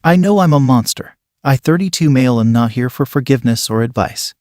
I know I'm a monster. I, 32 male, am not here for forgiveness or advice.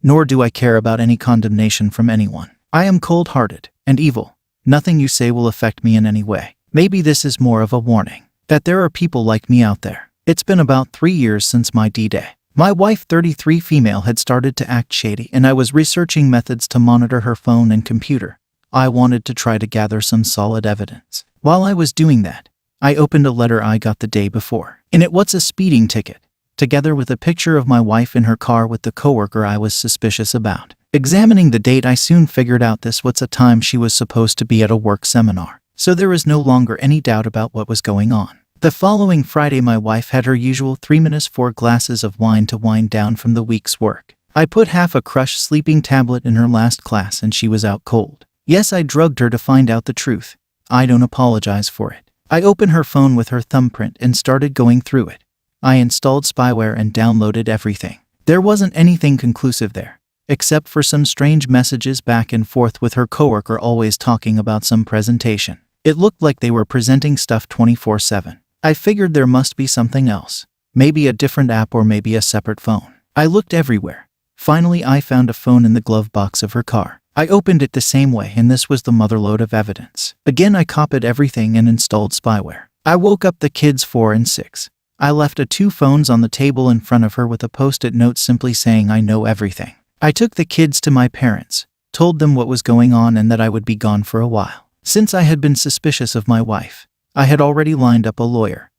Nor do I care about any condemnation from anyone. I am cold-hearted and evil. Nothing you say will affect me in any way. Maybe this is more of a warning that there are people like me out there. It's been about 3 years since my D-Day. My wife, 33 female, had started to act shady, and I was researching methods to monitor her phone and computer. I wanted to try to gather some solid evidence. While I was doing that, I opened a letter I got the day before. In it was a speeding ticket, together with a picture of my wife in her car with the coworker I was suspicious about. Examining the date, I soon figured out this was a time she was supposed to be at a work seminar, so there was no longer any doubt about what was going on. The following Friday, my wife had her usual 3-4 glasses of wine to wind down from the week's work. I put half a crushed sleeping tablet in her last class and she was out cold. Yes, I drugged her to find out the truth. I don't apologize for it. I opened her phone with her thumbprint and started going through it. I installed spyware and downloaded everything. There wasn't anything conclusive there, except for some strange messages back and forth with her coworker always talking about some presentation. It looked like they were presenting stuff 24/7. I figured there must be something else. Maybe a different app or maybe a separate phone. I looked everywhere. Finally, I found a phone in the glove box of her car. I opened it the same way, and this was the motherlode of evidence. Again, I copied everything and installed spyware. I woke up the kids 4 and 6. I left 2 phones on the table in front of her with a post-it note simply saying I know everything. I took the kids to my parents, told them what was going on and that I would be gone for a while. Since I had been suspicious of my wife, I had already lined up a lawyer,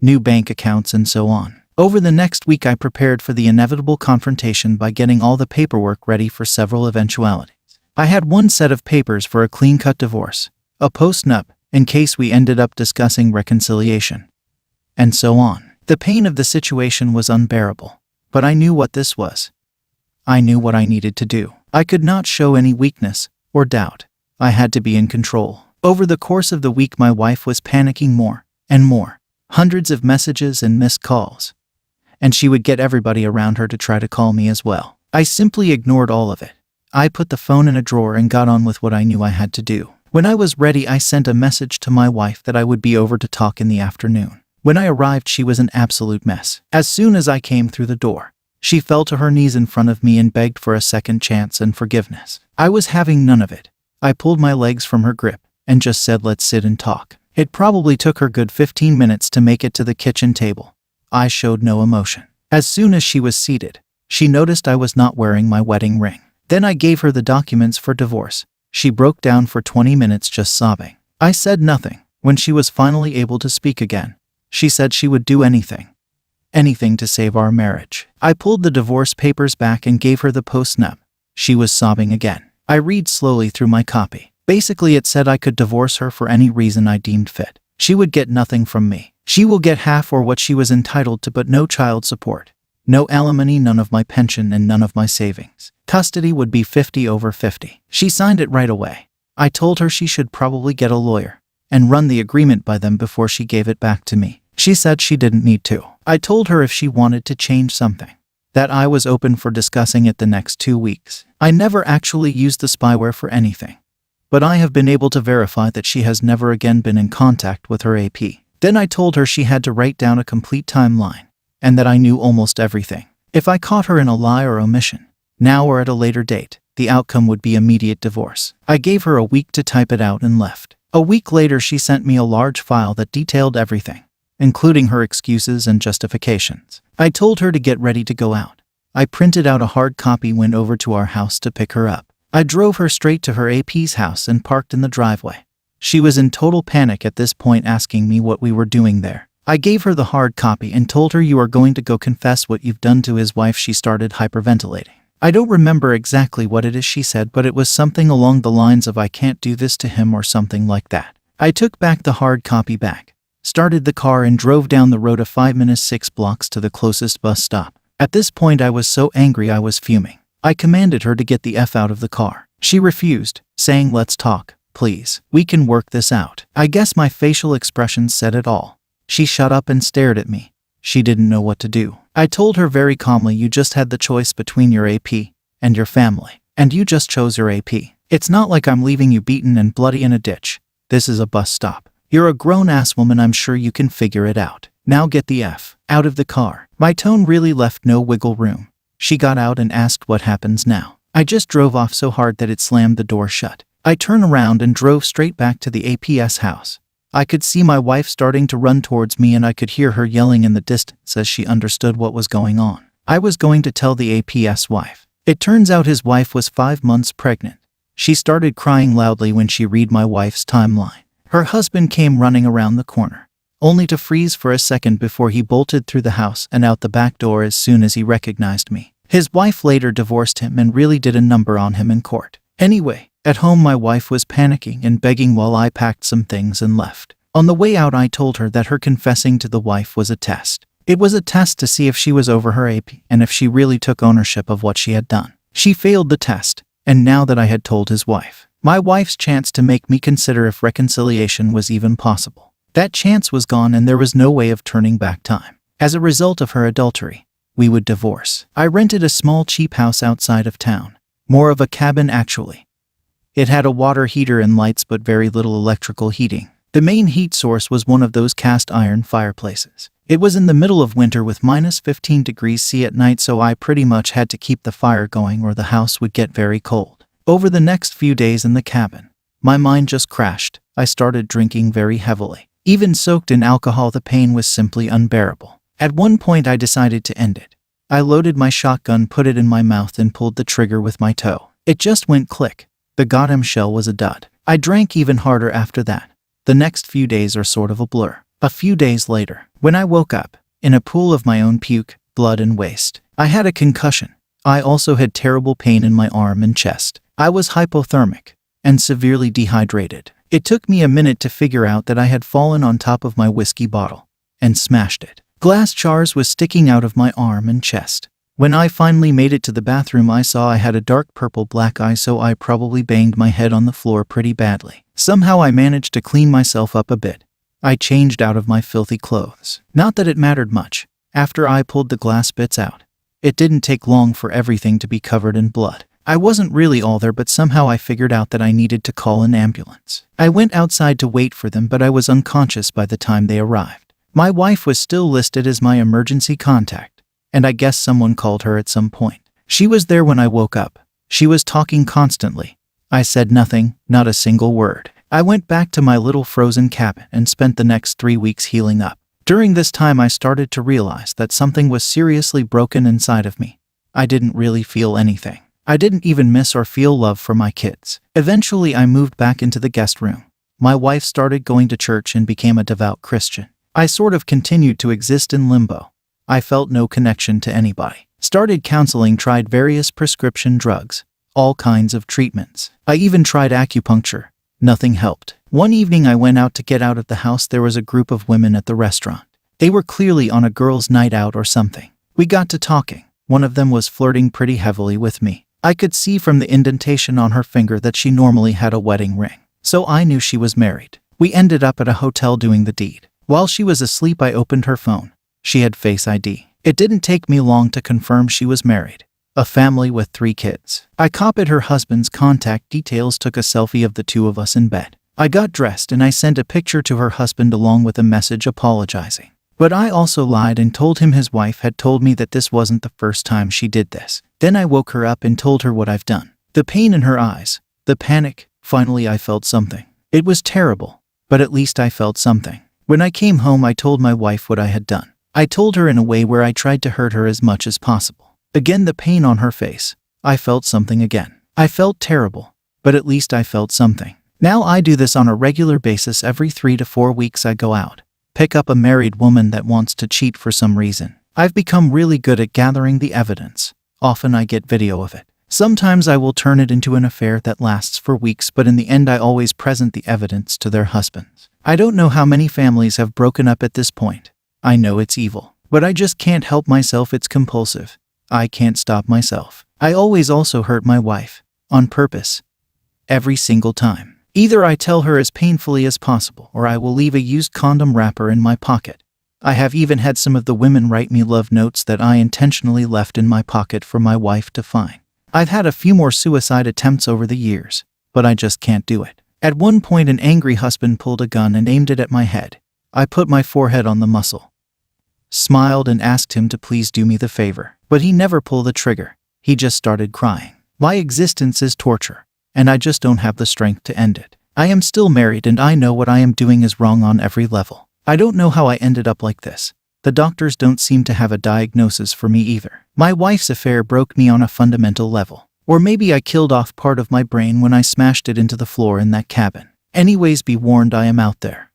new bank accounts, and so on. Over the next week, I prepared for the inevitable confrontation by getting all the paperwork ready for several eventualities. I had one set of papers for a clean-cut divorce, a post-nup, in case we ended up discussing reconciliation, and so on. The pain of the situation was unbearable, but I knew what this was. I knew what I needed to do. I could not show any weakness or doubt. I had to be in control. Over the course of the week, my wife was panicking more and more. Hundreds of messages and missed calls. And she would get everybody around her to try to call me as well. I simply ignored all of it. I put the phone in a drawer and got on with what I knew I had to do. When I was ready, I sent a message to my wife that I would be over to talk in the afternoon. When I arrived, she was an absolute mess. As soon as I came through the door, she fell to her knees in front of me and begged for a second chance and forgiveness. I was having none of it. I pulled my legs from her grip and just said, "Let's sit and talk." It probably took her good 15 minutes to make it to the kitchen table. I showed no emotion. As soon as she was seated, she noticed I was not wearing my wedding ring. Then I gave her the documents for divorce. She broke down for 20 minutes just sobbing. I said nothing. When she was finally able to speak again, she said she would do anything to save our marriage. I pulled the divorce papers back and gave her the post-nup. She was sobbing again. I read slowly through my copy. Basically, it said I could divorce her for any reason I deemed fit. She would get nothing from me. She will get half or what she was entitled to, but no child support, no alimony, none of my pension, and none of my savings. Custody would be 50/50. She signed it right away. I told her she should probably get a lawyer and run the agreement by them before she gave it back to me. She said she didn't need to. I told her if she wanted to change something, that I was open for discussing it the next 2 weeks. I never actually used the spyware for anything, but I have been able to verify that she has never again been in contact with her AP. Then I told her she had to write down a complete timeline, and that I knew almost everything. If I caught her in a lie or omission, now or at a later date, the outcome would be immediate divorce. I gave her a week to type it out and left. A week later, she sent me a large file that detailed everything, including her excuses and justifications. I told her to get ready to go out. I printed out a hard copy, went over to our house to pick her up. I drove her straight to her AP's house and parked in the driveway. She was in total panic at this point, asking me what we were doing there. I gave her the hard copy and told her, "You are going to go confess what you've done to his wife." She started hyperventilating. I don't remember exactly what it is she said, but it was something along the lines of "I can't do this to him" or something like that. I took back the hard copy back, started the car, and drove down the road a 5-minute 6 blocks to the closest bus stop. At this point, I was so angry I was fuming. I commanded her to get the F out of the car. She refused, saying, "Let's talk, please. We can work this out." I guess my facial expressions said it all. She shut up and stared at me. She didn't know what to do. I told her very calmly, "You just had the choice between your AP and your family, and you just chose your AP. It's not like I'm leaving you beaten and bloody in a ditch. This is a bus stop. You're a grown-ass woman. I'm sure you can figure it out. Now get the F out of the car." My tone really left no wiggle room. She got out and asked what happens now. I just drove off so hard that it slammed the door shut. I turned around and drove straight back to the APS house. I could see my wife starting to run towards me, and I could hear her yelling in the distance as she understood what was going on. I was going to tell the APS wife. It turns out his wife was 5 months pregnant. She started crying loudly when she read my wife's timeline. Her husband came running around the corner, only to freeze for a second before he bolted through the house and out the back door as soon as he recognized me. His wife later divorced him and really did a number on him in court. Anyway, at home my wife was panicking and begging while I packed some things and left. On the way out, I told her that her confessing to the wife was a test. It was a test to see if she was over her AP and if she really took ownership of what she had done. She failed the test, and now that I had told his wife, my wife's chance to make me consider if reconciliation was even possible, that chance was gone, and there was no way of turning back time. As a result of her adultery, we would divorce. I rented a small cheap house outside of town. More of a cabin, actually. It had a water heater and lights but very little electrical heating. The main heat source was one of those cast iron fireplaces. It was in the middle of winter with minus 15 degrees C at night, so I pretty much had to keep the fire going or the house would get very cold. Over the next few days in the cabin, my mind just crashed. I started drinking very heavily. Even soaked in alcohol, the pain was simply unbearable. At one point I decided to end it. I loaded my shotgun, put it in my mouth, and pulled the trigger with my toe. It just went click. The goddamn shell was a dud. I drank even harder after that. The next few days are sort of a blur. A few days later, when I woke up, in a pool of my own puke, blood, and waste, I had a concussion. I also had terrible pain in my arm and chest. I was hypothermic and severely dehydrated. It took me a minute to figure out that I had fallen on top of my whiskey bottle and smashed it. Glass jars was sticking out of my arm and chest. When I finally made it to the bathroom, I saw I had a dark purple black eye, so I probably banged my head on the floor pretty badly. Somehow I managed to clean myself up a bit. I changed out of my filthy clothes. Not that it mattered much. After I pulled the glass bits out, it didn't take long for everything to be covered in blood. I wasn't really all there, but somehow I figured out that I needed to call an ambulance. I went outside to wait for them, but I was unconscious by the time they arrived. My wife was still listed as my emergency contact, and I guess someone called her at some point. She was there when I woke up. She was talking constantly. I said nothing, not a single word. I went back to my little frozen cabin and spent the next 3 weeks healing up. During this time, I started to realize that something was seriously broken inside of me. I didn't really feel anything. I didn't even miss or feel love for my kids. Eventually, I moved back into the guest room. My wife started going to church and became a devout Christian. I sort of continued to exist in limbo. I felt no connection to anybody. Started counseling, tried various prescription drugs, all kinds of treatments. I even tried acupuncture. Nothing helped. One evening I went out to get out of the house. There was a group of women at the restaurant. They were clearly on a girls' night out or something. We got to talking. One of them was flirting pretty heavily with me. I could see from the indentation on her finger that she normally had a wedding ring, so I knew she was married. We ended up at a hotel doing the deed. While she was asleep, I opened her phone. She had Face ID. It didn't take me long to confirm she was married. A family with 3 kids. I copied her husband's contact details, took a selfie of the 2 of us in bed. I got dressed and I sent a picture to her husband along with a message apologizing. But I also lied and told him his wife had told me that this wasn't the first time she did this. Then I woke her up and told her what I've done. The pain in her eyes, the panic, finally I felt something. It was terrible, but at least I felt something. When I came home, I told my wife what I had done. I told her in a way where I tried to hurt her as much as possible. Again, the pain on her face. I felt something again. I felt terrible, but at least I felt something. Now I do this on a regular basis. Every 3 to 4 weeks I go out, pick up a married woman that wants to cheat for some reason. I've become really good at gathering the evidence. Often I get video of it. Sometimes I will turn it into an affair that lasts for weeks, but in the end I always present the evidence to their husbands. I don't know how many families have broken up at this point. I know it's evil, but I just can't help myself. It's compulsive. I can't stop myself. I always also hurt my wife. On purpose. Every single time. Either I tell her as painfully as possible, or I will leave a used condom wrapper in my pocket. I have even had some of the women write me love notes that I intentionally left in my pocket for my wife to find. I've had a few more suicide attempts over the years, but I just can't do it. At one point, an angry husband pulled a gun and aimed it at my head. I put my forehead on the muzzle. smiled and asked him to please do me the favor. But he never pulled the trigger. He just started crying. My existence is torture, and I just don't have the strength to end it. I am still married and I know what I am doing is wrong on every level. I don't know how I ended up like this. The doctors don't seem to have a diagnosis for me either. My wife's affair broke me on a fundamental level. Or maybe I killed off part of my brain when I smashed it into the floor in that cabin. Anyways, be warned, I am out there.